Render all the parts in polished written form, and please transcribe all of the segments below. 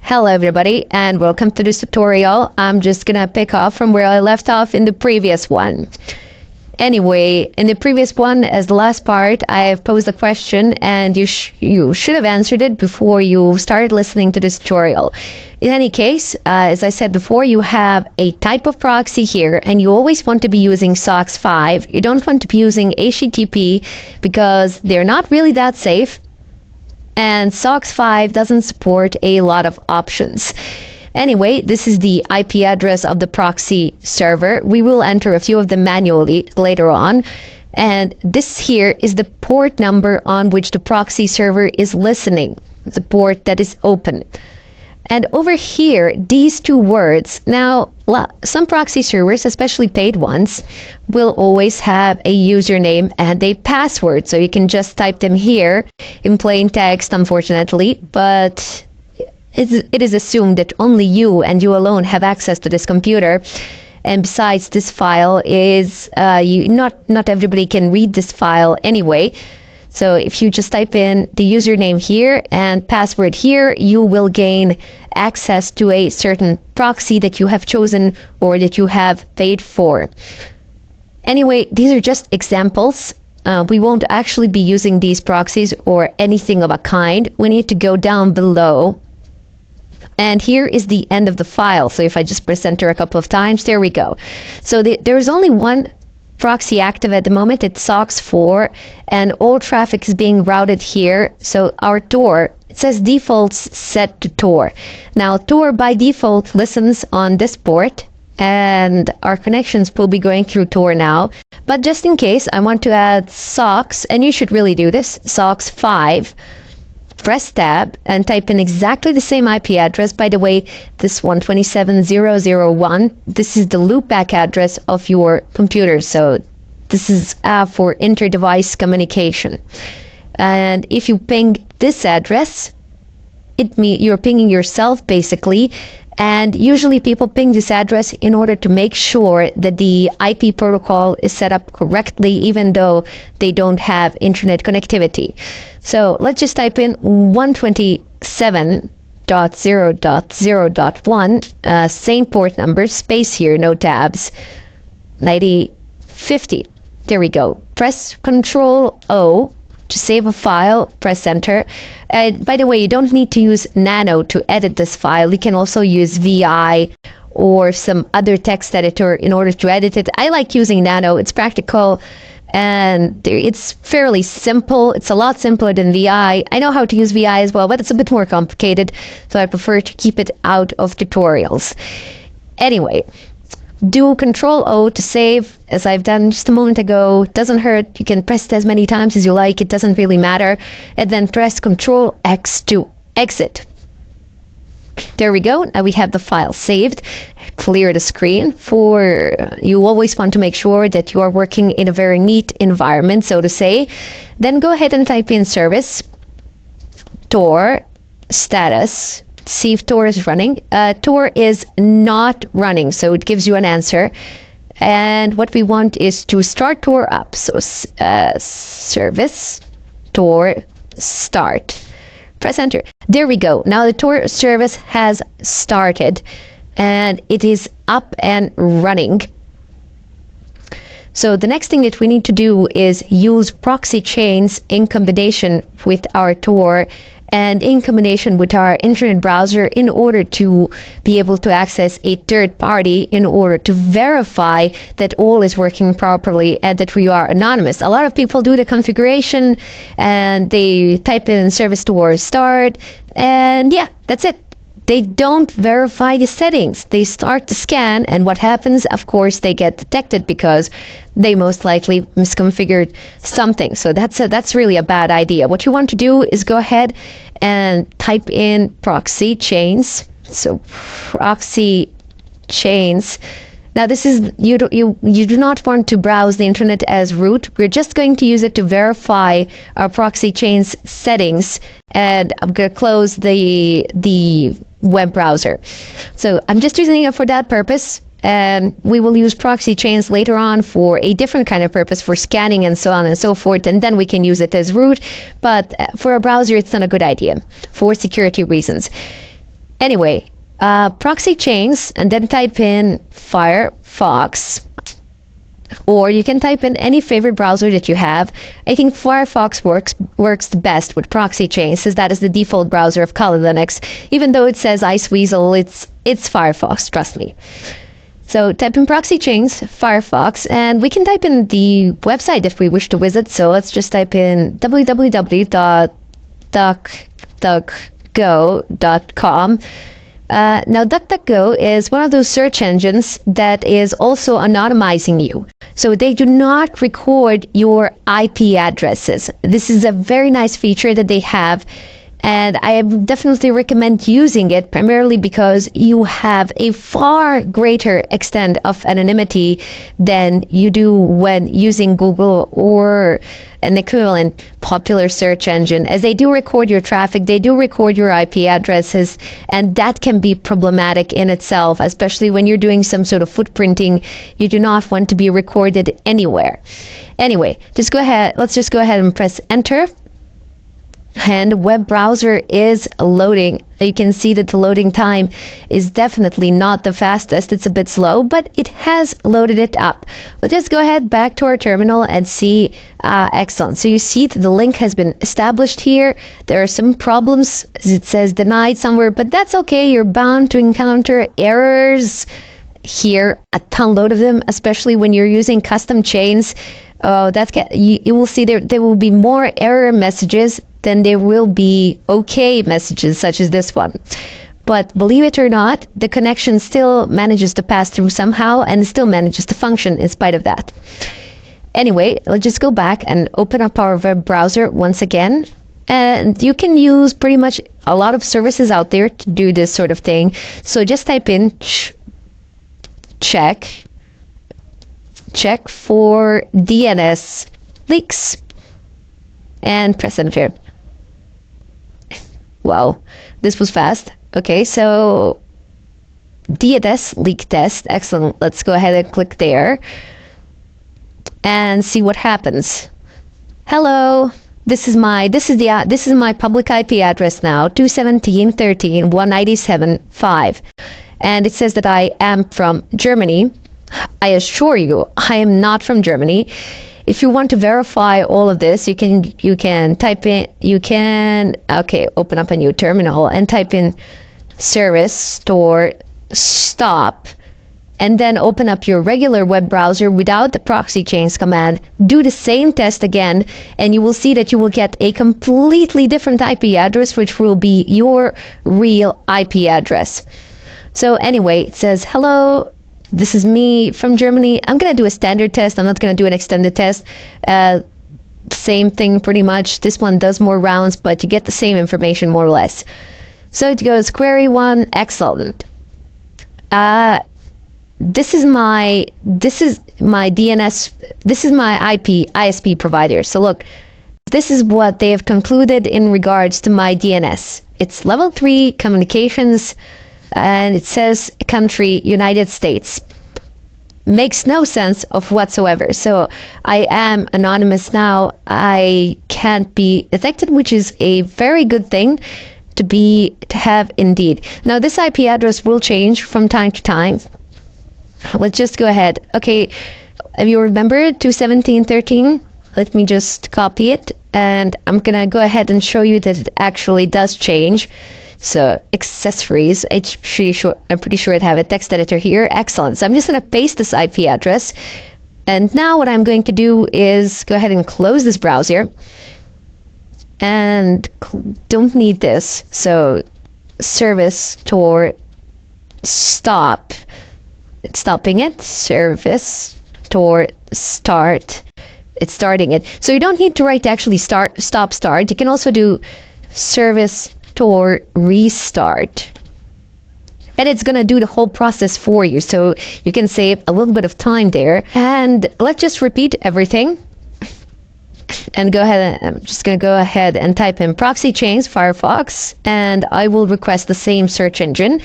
Hello everybody and welcome to this tutorial. I'm just gonna pick up from where I left off in the previous one. Anyway, in the previous one, as the last part, I have posed a question and you should have answered it before you started listening to this tutorial. In any case, as I said before, you have a type of proxy here and you always want to be using SOCKS 5. You don't want to be using HTTP because they're not really that safe. And SOCKS 5 doesn't support a lot of options. Anyway, this is the IP address of the proxy server. We will enter a few of them manually later on. And this here is the port number on which the proxy server is listening, the port that is open. And over here, these two words, now some proxy servers, especially paid ones, will always have a username and a password. So you can just type them here in plain text, unfortunately, but it is assumed that only you and you alone have access to this computer. And besides, this file is, not everybody can read this file anyway. So if you just type in the username here and password here, you will gain access to a certain proxy that you have chosen or that you have paid for. Anyway, these are just examples. We won't actually be using these proxies or anything of a kind. We need to go down below. And here is the end of the file. So if I just press enter a couple of times, there we go. So there is only one proxy active at the moment. It's SOCKS 4 and all traffic is being routed here. So our Tor, it says defaults set to Tor. Now Tor by default listens on this port and our connections will be going through Tor now. But just in case, I want to add SOCKS, and you should really do this, SOCKS 5. Press tab and type in exactly the same IP address. By the way, this 127.0.0.1, this is the loopback address of your computer. So this is for inter-device communication. And if you ping this address, it means you're pinging yourself basically. And usually people ping this address in order to make sure that the IP protocol is set up correctly, even though they don't have internet connectivity. So let's just type in 127.0.0.1, same port number, space here, no tabs, 9050. There we go. Press Control O to save a file, press enter. By the way, you don't need to use Nano to edit this file. You can also use VI or some other text editor in order to edit it. I like using Nano. It's practical and it's fairly simple. It's a lot simpler than VI. I know how to use VI as well, but it's a bit more complicated. So I prefer to keep it out of tutorials. Anyway, do Control O to save, as I've done just a moment ago. It doesn't hurt. You can press it as many times as you like. It doesn't really matter. And then press Control X to exit. There we go. Now we have the file saved. Clear the screen. You always want to make sure that you are working in a very neat environment, so to say. Then go ahead and type in service, Tor, status, see if Tor is running. Tor is not running, so it gives you an answer. And what we want is to start Tor up. So service, Tor, start. Press enter. There we go. Now the Tor service has started and it is up and running. So the next thing that we need to do is use Proxychains in combination with our Tor and in combination with our internet browser in order to be able to access a third party in order to verify that all is working properly and that we are anonymous. A lot of people do the configuration and they type in service Tor start and yeah, that's it. They don't verify the settings. They start the scan and what happens, of course, they get detected because they most likely misconfigured something. So that's really a bad idea. What you want to do is go ahead and type in Proxychains. So Proxychains. Now this is, you do not want to browse the internet as root. We're just going to use it to verify our Proxychains settings. And I'm going to close the web browser. So I'm just using it for that purpose. And we will use Proxychains later on for a different kind of purpose, for scanning and so on and so forth, and then we can use it as root. But for a browser, it's not a good idea for security reasons. Anyway, Proxychains, and then type in Firefox, or you can type in any favorite browser that you have. I think Firefox works the best with Proxychains, since that is the default browser of Kali Linux. Even though it says Iceweasel, it's Firefox, trust me. So type in Proxychains, Firefox, and we can type in the website if we wish to visit. So let's just type in www.duckduckgo.com. Now, DuckDuckGo is one of those search engines that is also anonymizing you. So they do not record your IP addresses. This is a very nice feature that they have, and I definitely recommend using it, primarily because you have a far greater extent of anonymity than you do when using Google or an equivalent popular search engine, as they do record your traffic, they do record your IP addresses, and that can be problematic in itself, especially when you're doing some sort of footprinting. You do not want to be recorded anywhere. Anyway, let's just go ahead and press enter. And web browser is loading. You can see that the loading time is definitely not the fastest. It's a bit slow, but it has loaded it up. Let's just go ahead back to our terminal and see. Excellent. So you see that the link has been established here. There are some problems, as it says denied somewhere, but that's okay. You're bound to encounter errors here, a ton load of them, especially when you're using custom chains. You will see there will be more error messages than there will be okay messages, such as this one. But believe it or not, the connection still manages to pass through somehow, and still manages to function in spite of that. Anyway, let's just go back and open up our web browser once again. And you can use pretty much a lot of services out there to do this sort of thing. So just type in check for DNS leaks and press enter. Wow, this was fast. Okay, so DNS leak test. Excellent. Let's go ahead and click there and see what happens. Hello. This is my public IP address now, 217.13.197.5, and it says that I am from Germany. I assure you, I am not from Germany. If you want to verify all of this, you can open up a new terminal and type in service store stop, and then open up your regular web browser without the Proxychains command. Do the same test again, and you will see that you will get a completely different IP address, which will be your real IP address. So anyway, it says, hello, this is me from Germany. I'm going to do a standard test. I'm not going to do an extended test. Same thing pretty much. This one does more rounds, but you get the same information more or less. So it goes query 1, excellent. This is my DNS, this is my IP ISP provider. So look, this is what they have concluded in regards to my DNS. It's level 3 communications, and it says country United States. Makes no sense of whatsoever. So I am anonymous now. I can't be detected, which is a very good thing to have indeed. Now this IP address will change from time to time. Let's just go ahead. Okay, if you remember 217.13, let me just copy it, and I'm gonna go ahead and show you that it actually does change. So accessories, I'm pretty sure I have a text editor here. Excellent. So I'm just going to paste this IP address. And now what I'm going to do is go ahead and close this browser. And don't need this. So service store stop. It's stopping it. Service store start. It's starting it. So you don't need to write actually stop. You can also do service store restart, and it's gonna do the whole process for you, so you can save a little bit of time there. And let's just repeat everything and go ahead. I'm just gonna go ahead and type in Proxychains Firefox, and I will request the same search engine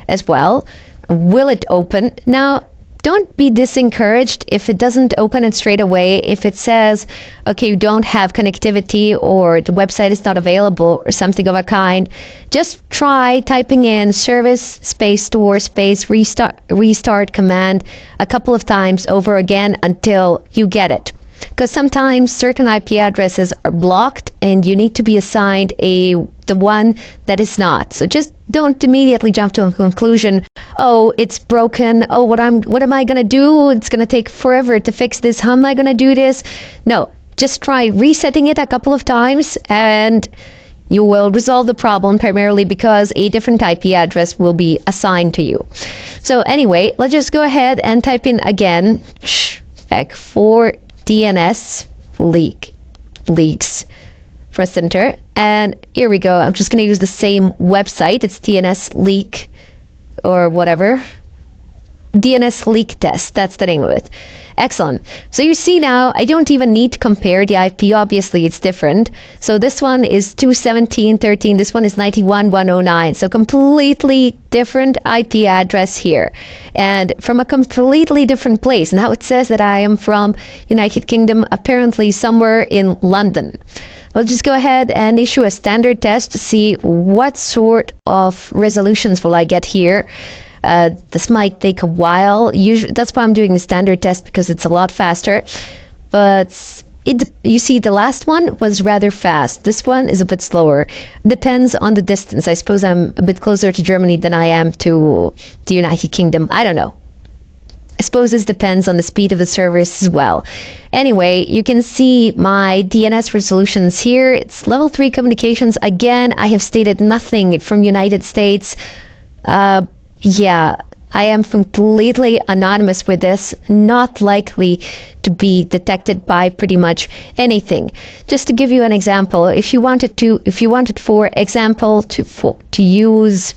as well. Will it open? Now don't be discouraged if it doesn't open it straight away. If it says, okay, you don't have connectivity or the website is not available or something of a kind, just try typing in service space store space restart command a couple of times over again until you get it. Because sometimes certain IP addresses are blocked and you need to be assigned the one that is not. So just don't immediately jump to a conclusion, oh, it's broken, oh, what am I gonna do? It's gonna take forever to fix this. How am I gonna do this? No, just try resetting it a couple of times and you will resolve the problem, primarily because a different IP address will be assigned to you. So anyway, let's just go ahead and type in again, spec for DNS leaks. Press enter, and here we go. I'm just going to use the same website. It's DNS leak or whatever. DNS leak test, that's the name of it. Excellent. So you see now, I don't even need to compare the IP. Obviously, it's different. So this one is 217.13. This one is 91.109. So completely different IP address here. And from a completely different place. Now it says that I am from United Kingdom, apparently somewhere in London. We'll just go ahead and issue a standard test to see what sort of resolutions will I get here. This might take a while. Usually, that's why I'm doing the standard test, because it's a lot faster. But you see, the last one was rather fast. This one is a bit slower. Depends on the distance. I suppose I'm a bit closer to Germany than I am to the United Kingdom. I don't know. I suppose this depends on the speed of the service as well. Anyway, you can see my DNS resolutions here. It's level 3 communications. Again, I have stated nothing from United States. Yeah, I am completely anonymous with this, not likely to be detected by pretty much anything. Just to give you an example, if you wanted, for example, to use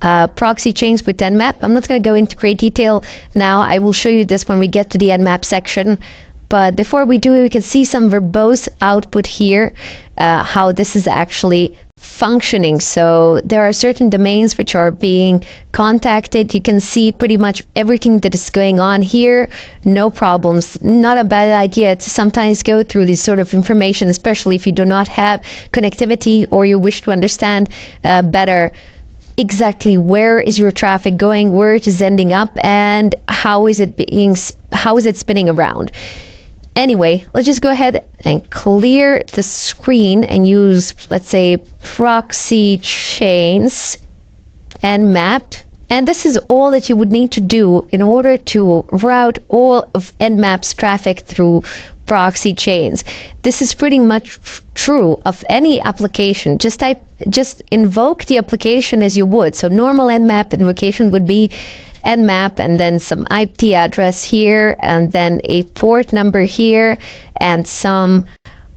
Proxychains with Nmap, I'm not going to go into great detail now. I will show you this when we get to the Nmap section. But before we do, we can see some verbose output here, how this is actually functioning. So there are certain domains which are being contacted. You can see pretty much everything that is going on here. No problems. Not a bad idea to sometimes go through this sort of information, especially if you do not have connectivity or you wish to understand better exactly where is your traffic going, where it is ending up, and how is it spinning around. Anyway, let's just go ahead and clear the screen and use, let's say, Proxychains and mapped. And this is all that you would need to do in order to route all of Nmap's traffic through Proxychains. This is pretty much true of any application. Just invoke the application as you would. So normal Nmap invocation would be Nmap and then some IP address here and then a port number here and some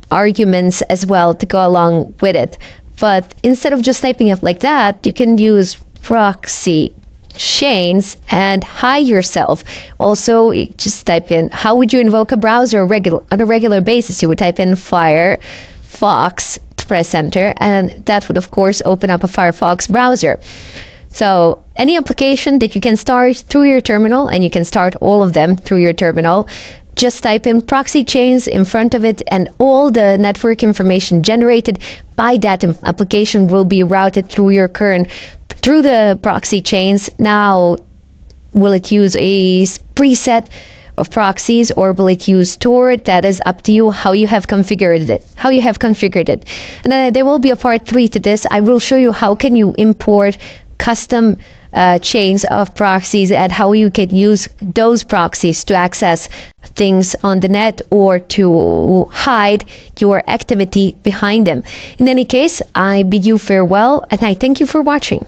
arguments as well to go along with it. But instead of just typing it like that, you can use Proxychains and hide yourself. Also, you just type in, how would you invoke a browser on a regular basis? You would type in Firefox, press enter, and that would of course open up a Firefox browser. So any application that you can start through your terminal, and you can start all of them through your terminal, just type in Proxychains in front of it, and all the network information generated by that application will be routed through the Proxychains. Now, will it use a preset of proxies or will it use Tor? That is up to you, how you have configured it. And then there will be a part 3 to this. I will show you how can you import custom chains of proxies and how you can use those proxies to access things on the net or to hide your activity behind them. In any case, I bid you farewell and I thank you for watching.